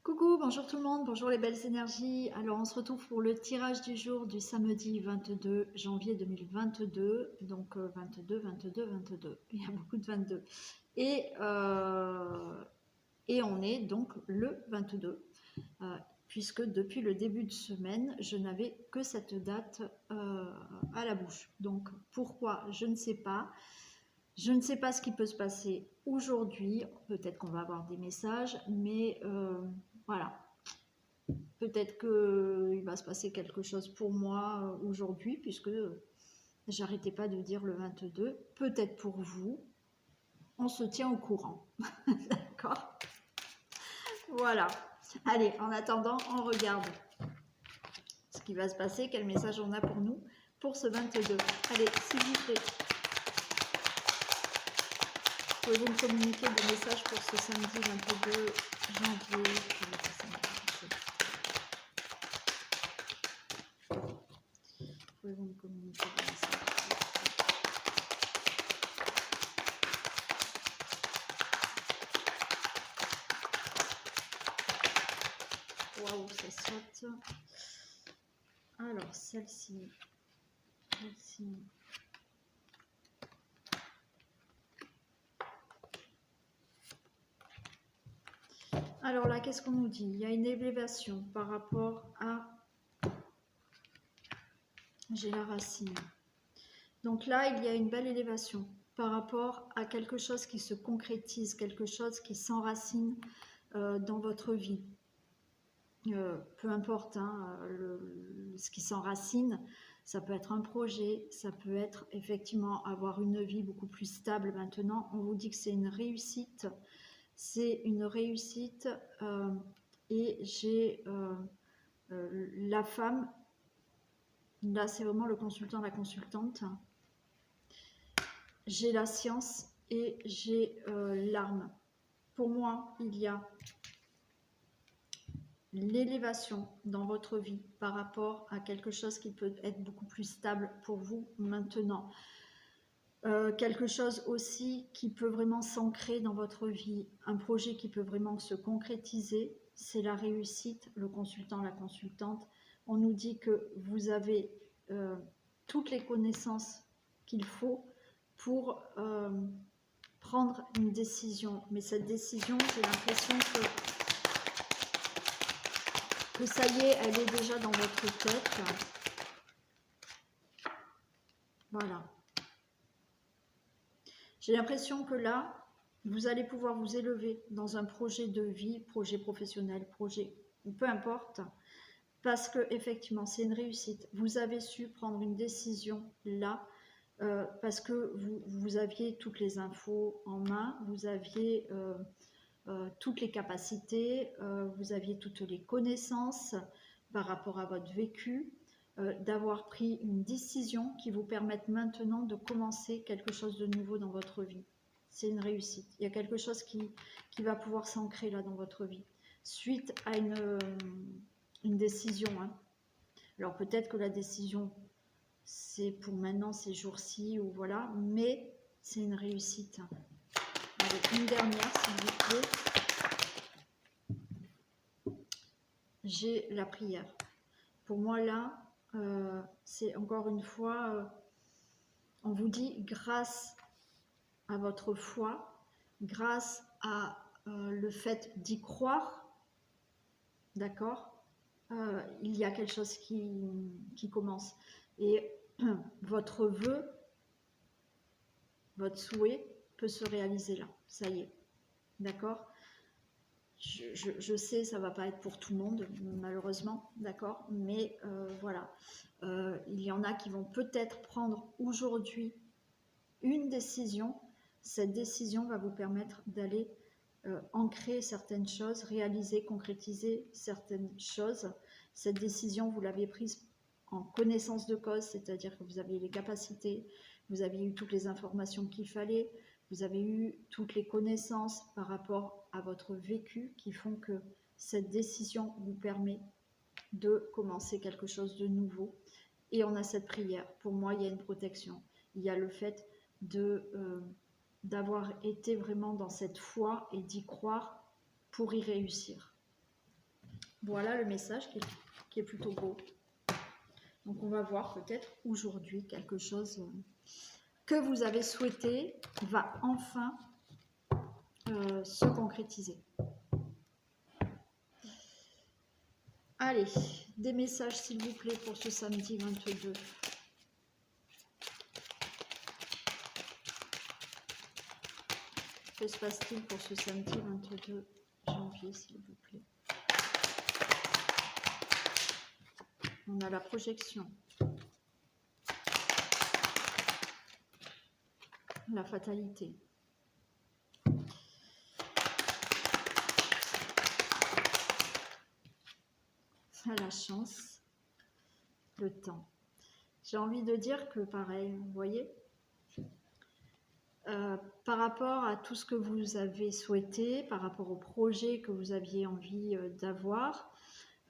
Coucou, bonjour tout le monde, bonjour les belles énergies. Alors on se retrouve pour le tirage du jour du samedi 22 janvier 2022. Donc 22, 22, 22. Il y a beaucoup de 22. Et, euh, et on est donc le 22. Puisque depuis le début de semaine, je n'avais que cette date à la bouche. Donc pourquoi, je ne sais pas. Je ne sais pas ce qui peut se passer aujourd'hui. Peut-être qu'on va avoir des messages, mais voilà. Peut-être qu'il va se passer quelque chose pour moi aujourd'hui, puisque j'arrêtais pas de dire le 22. Peut-être pour vous. On se tient au courant. D'accord? Voilà. Allez, en attendant, on regarde ce qui va se passer, quel message on a pour nous pour ce 22. Allez, s'il vous plaît, pouvez-vous me communiquer des messages pour ce samedi 22 janvier? Pouvez-vous me communiquer des messages? Waouh, ça saute. Alors, celle-ci. Alors là, qu'est-ce qu'on nous dit? Il y a une élévation par rapport à... J'ai la racine. Donc là, il y a une belle élévation par rapport à quelque chose qui se concrétise, quelque chose qui s'enracine dans votre vie. Peu importe hein, ce qui s'enracine, ça peut être un projet, ça peut être effectivement avoir une vie beaucoup plus stable maintenant. On vous dit que c'est une réussite. C'est une réussite et j'ai la femme, là c'est vraiment le consultant, la consultante. J'ai la science et j'ai l'arme. Pour moi, il y a l'élévation dans votre vie par rapport à quelque chose qui peut être beaucoup plus stable pour vous maintenant. Quelque chose aussi qui peut vraiment s'ancrer dans votre vie, un projet qui peut vraiment se concrétiser, c'est la réussite, le consultant, la consultante. On nous dit que vous avez toutes les connaissances qu'il faut pour prendre une décision. Mais cette décision, j'ai l'impression que ça y est, elle est déjà dans votre tête. Voilà. J'ai l'impression que là, vous allez pouvoir vous élever dans un projet de vie, projet professionnel, projet, peu importe, parce que effectivement, c'est une réussite. Vous avez su prendre une décision là, parce que vous aviez toutes les infos en main, vous aviez toutes les capacités, vous aviez toutes les connaissances par rapport à votre vécu, d'avoir pris une décision qui vous permette maintenant de commencer quelque chose de nouveau dans votre vie. C'est une réussite. Il y a quelque chose qui va pouvoir s'ancrer là dans votre vie, suite à une décision. Hein. Alors peut-être que la décision, c'est pour maintenant, ces jours-ci, ou voilà, mais c'est une réussite. Avec une dernière, s'il vous plaît. J'ai la prière. Pour moi, là, c'est encore une fois, on vous dit, grâce à votre foi, grâce à le fait d'y croire, d'accord, il y a quelque chose qui commence. Et votre vœu, votre souhait peut se réaliser là, ça y est, d'accord. Je sais, ça va pas être pour tout le monde, malheureusement, d'accord, mais voilà, il y en a qui vont peut-être prendre aujourd'hui une décision. Cette décision va vous permettre d'aller ancrer certaines choses, réaliser, concrétiser certaines choses. Cette décision, vous l'avez prise en connaissance de cause, c'est-à-dire que vous aviez les capacités, vous aviez eu toutes les informations qu'il fallait, vous avez eu toutes les connaissances par rapport à votre vécu qui font que cette décision vous permet de commencer quelque chose de nouveau. Et on a cette prière. Pour moi, il y a une protection. Il y a le fait d'avoir été vraiment dans cette foi et d'y croire pour y réussir. Voilà le message qui est plutôt beau. Donc on va voir peut-être aujourd'hui quelque chose que vous avez souhaité va enfin se concrétiser. Allez, des messages s'il vous plaît pour ce samedi 22. Que se passe-t-il pour ce samedi 22 janvier s'il vous plaît? On a la projection, la fatalité, la chance, le temps. J'ai envie de dire que pareil, vous voyez, par rapport à tout ce que vous avez souhaité, par rapport au projet que vous aviez envie d'avoir,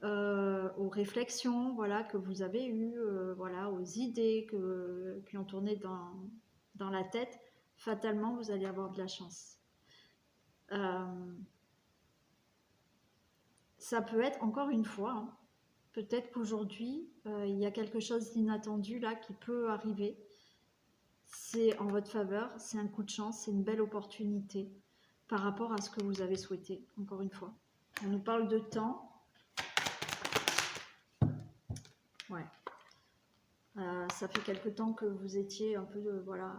aux réflexions voilà, que vous avez eues, voilà, aux idées qui ont tourné dans la tête, fatalement, vous allez avoir de la chance. Ça peut être, encore une fois, hein, peut-être qu'aujourd'hui, il y a quelque chose d'inattendu là qui peut arriver. C'est en votre faveur, c'est un coup de chance, c'est une belle opportunité par rapport à ce que vous avez souhaité, encore une fois. On nous parle de temps. Ouais. Ça fait quelque temps que vous étiez un peu, voilà,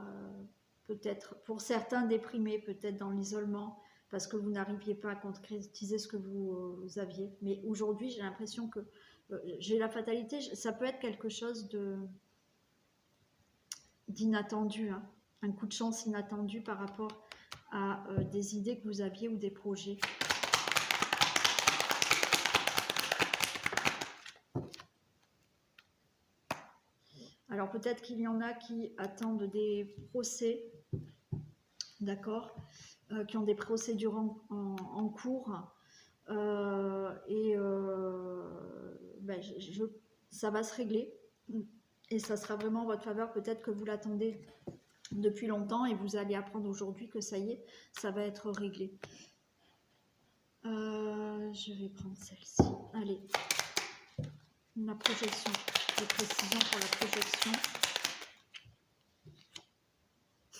peut-être pour certains déprimés, peut-être dans l'isolement, parce que vous n'arriviez pas à concrétiser ce que vous aviez. Mais aujourd'hui, j'ai l'impression que j'ai la fatalité, ça peut être quelque chose d'inattendu, hein, un coup de chance inattendu par rapport à des idées que vous aviez ou des projets. Alors peut-être qu'il y en a qui attendent des procès, d'accord, qui ont des procédures en cours, ben, ça va se régler et ça sera vraiment en votre faveur. Peut-être que vous l'attendez depuis longtemps et vous allez apprendre aujourd'hui que ça y est, ça va être réglé. Je vais prendre celle-ci. Allez, la projection, les précisions pour la projection.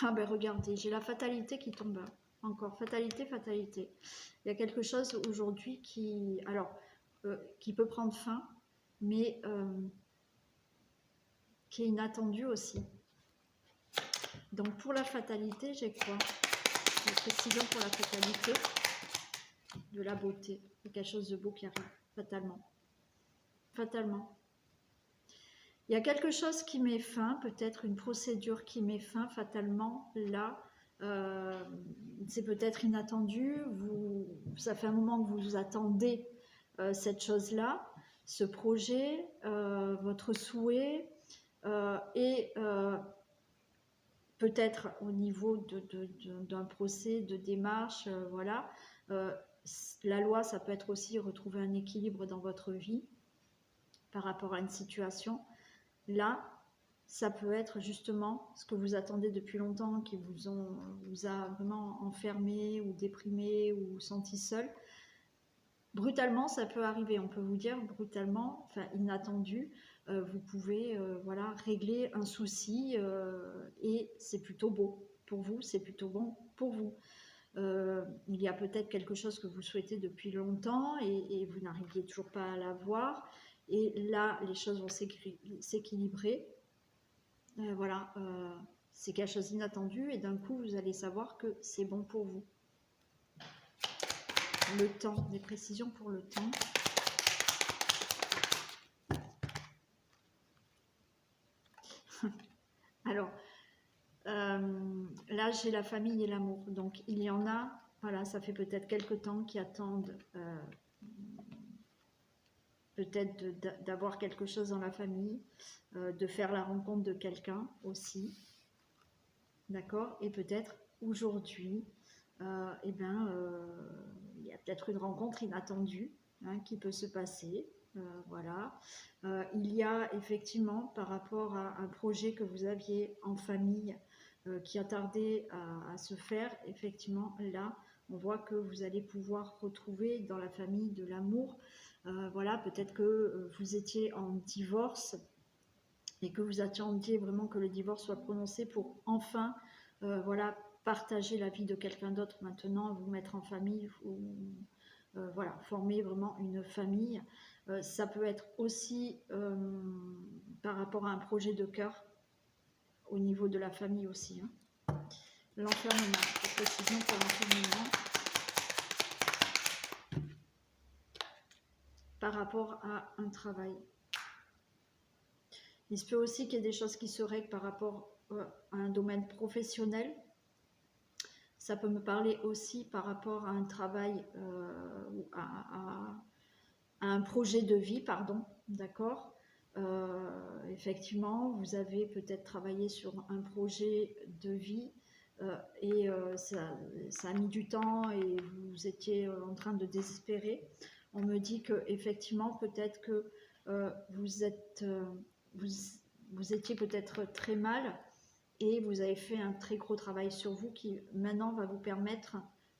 Ah ben regardez, j'ai la fatalité qui tombe. Encore, fatalité, fatalité. Il y a quelque chose aujourd'hui qui, alors, qui peut prendre fin, mais qui est inattendu aussi. Donc pour la fatalité, j'ai quoi? La précision pour la fatalité, de la beauté, il y a quelque chose de beau qui arrive, fatalement. Fatalement. Il y a quelque chose qui met fin, peut-être une procédure qui met fin fatalement, là, c'est peut-être inattendu, ça fait un moment que vous attendez cette chose-là, ce projet, votre souhait, et peut-être au niveau d'un procès, de démarche, voilà. La loi, ça peut être aussi retrouver un équilibre dans votre vie par rapport à une situation. Là, ça peut être justement ce que vous attendez depuis longtemps, qui vous a vraiment enfermé ou déprimé ou senti seul. Brutalement, ça peut arriver, on peut vous dire brutalement, enfin inattendu, vous pouvez voilà, régler un souci et c'est plutôt beau pour vous, c'est plutôt bon pour vous. Il y a peut-être quelque chose que vous souhaitez depuis longtemps et vous n'arriviez toujours pas à l'avoir. Et là, les choses vont s'équilibrer. Voilà, c'est quelque chose d'inattendu et d'un coup, vous allez savoir que c'est bon pour vous. Le temps, des précisions pour le temps. Alors, là, j'ai la famille et l'amour. Donc, il y en a, voilà, ça fait peut-être quelques temps qui attendent peut-être d'avoir quelque chose dans la famille, de faire la rencontre de quelqu'un aussi. D'accord? Et peut-être aujourd'hui, il y a peut-être une rencontre inattendue hein, qui peut se passer. Voilà. Il y a effectivement, par rapport à un projet que vous aviez en famille qui a tardé à se faire, effectivement, là, on voit que vous allez pouvoir retrouver dans la famille de l'amour. Voilà, peut-être que vous étiez en divorce et que vous attendiez vraiment que le divorce soit prononcé pour enfin, voilà, partager la vie de quelqu'un d'autre maintenant, vous mettre en famille, ou voilà, former vraiment une famille. Ça peut être aussi par rapport à un projet de cœur au niveau de la famille aussi. Hein. L'enfermement, précision pour l'enfermement. Par rapport à un travail. Il se peut aussi qu'il y ait des choses qui se règlent par rapport à un domaine professionnel. Ça peut me parler aussi par rapport à un travail ou à un projet de vie, pardon, d'accord. Effectivement, vous avez peut-être travaillé sur un projet de vie et ça a mis du temps et vous étiez en train de désespérer. On me dit que effectivement, peut-être que vous étiez peut-être très mal et vous avez fait un très gros travail sur vous qui maintenant va vous permettre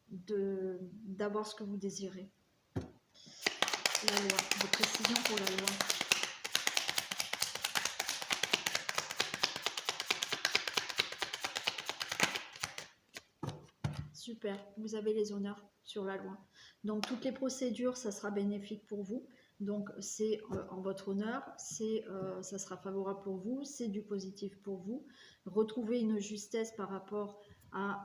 d'avoir ce que vous désirez. La loi, des précisions pour la loi. Super, vous avez les honneurs sur la loi. Donc toutes les procédures, ça sera bénéfique pour vous. Donc c'est en votre honneur, ça sera favorable pour vous, c'est du positif pour vous. Retrouvez une justesse par rapport à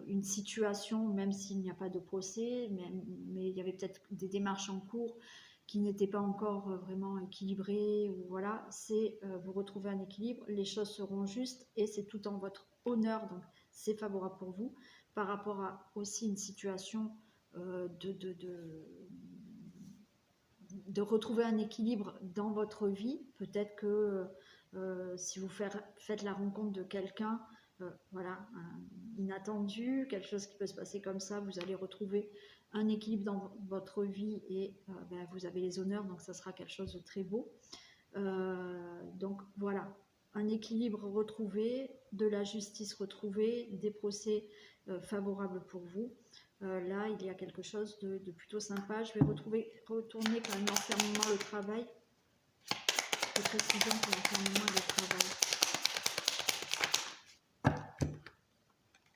une situation, même s'il n'y a pas de procès, mais il y avait peut-être des démarches en cours qui n'étaient pas encore vraiment équilibrées, ou voilà, c'est vous retrouvez un équilibre, les choses seront justes et c'est tout en votre honneur, donc c'est favorable pour vous. Par rapport à aussi une situation de retrouver un équilibre dans votre vie. Peut-être que si vous faites la rencontre de quelqu'un, voilà, inattendu, quelque chose qui peut se passer comme ça, vous allez retrouver un équilibre dans votre vie et ben, vous avez les honneurs, donc ça sera quelque chose de très beau. Donc voilà, un équilibre retrouvé, de la justice retrouvée, des procès favorables pour vous. Là, il y a quelque chose de plutôt sympa. Je vais retourner quand même l'enfermement, le travail. Les précisions pour l'enfermement et le travail.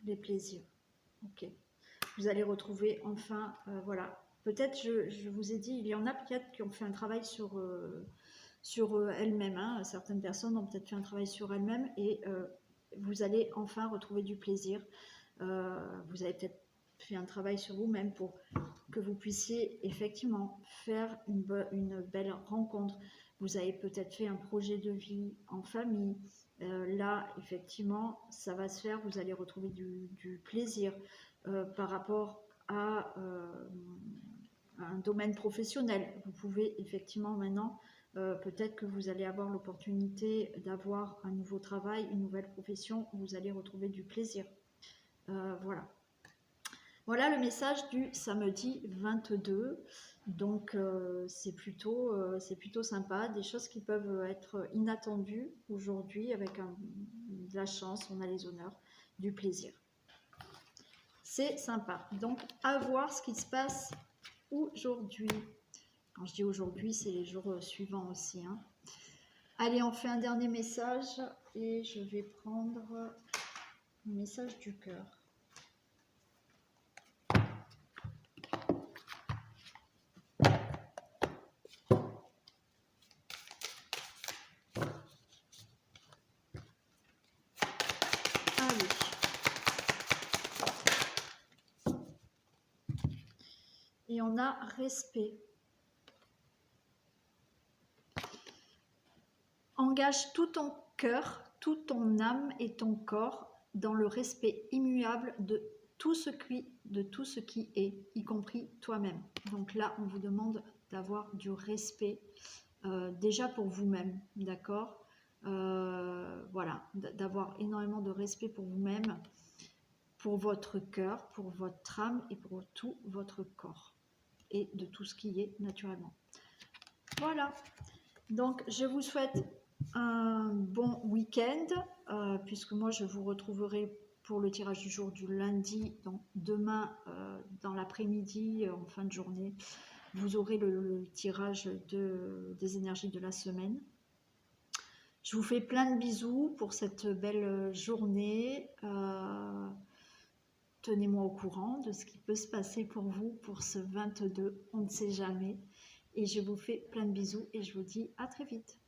Les plaisirs. Ok. Vous allez retrouver enfin, voilà. Peut-être, je vous ai dit, il y en a peut-être qui ont fait un travail sur elles-mêmes. Hein. Certaines personnes ont peut-être fait un travail sur elles-mêmes et vous allez enfin retrouver du plaisir. Vous avez peut-être fait un travail sur vous-même pour que vous puissiez effectivement faire une belle rencontre. Vous avez peut-être fait un projet de vie en famille. Là, effectivement, ça va se faire. Vous allez retrouver du plaisir par rapport à un domaine professionnel. Vous pouvez effectivement maintenant, peut-être que vous allez avoir l'opportunité d'avoir un nouveau travail, une nouvelle profession, où vous allez retrouver du plaisir. Voilà. Voilà le message du samedi 22. Donc c'est plutôt sympa, des choses qui peuvent être inattendues aujourd'hui avec de la chance, on a les honneurs, du plaisir. C'est sympa. Donc à voir ce qui se passe aujourd'hui. Quand je dis aujourd'hui, c'est les jours suivants aussi. Hein. Allez, on fait un dernier message et je vais prendre le message du cœur. Et on a respect. Engage tout ton cœur, toute ton âme et ton corps dans le respect immuable de tout ce qui est, y compris toi-même. Donc là, on vous demande d'avoir du respect déjà pour vous-même, d'accord voilà, d'avoir énormément de respect pour vous-même, pour votre cœur, pour votre âme et pour tout votre corps et de tout ce qui est naturellement. Voilà, donc je vous souhaite un bon week-end, puisque moi je vous retrouverai pour le tirage du jour du lundi, donc demain dans l'après-midi, en fin de journée, vous aurez le tirage des énergies de la semaine. Je vous fais plein de bisous pour cette belle journée. Tenez-moi au courant de ce qui peut se passer pour vous pour ce 22. On ne sait jamais. Et je vous fais plein de bisous et je vous dis à très vite.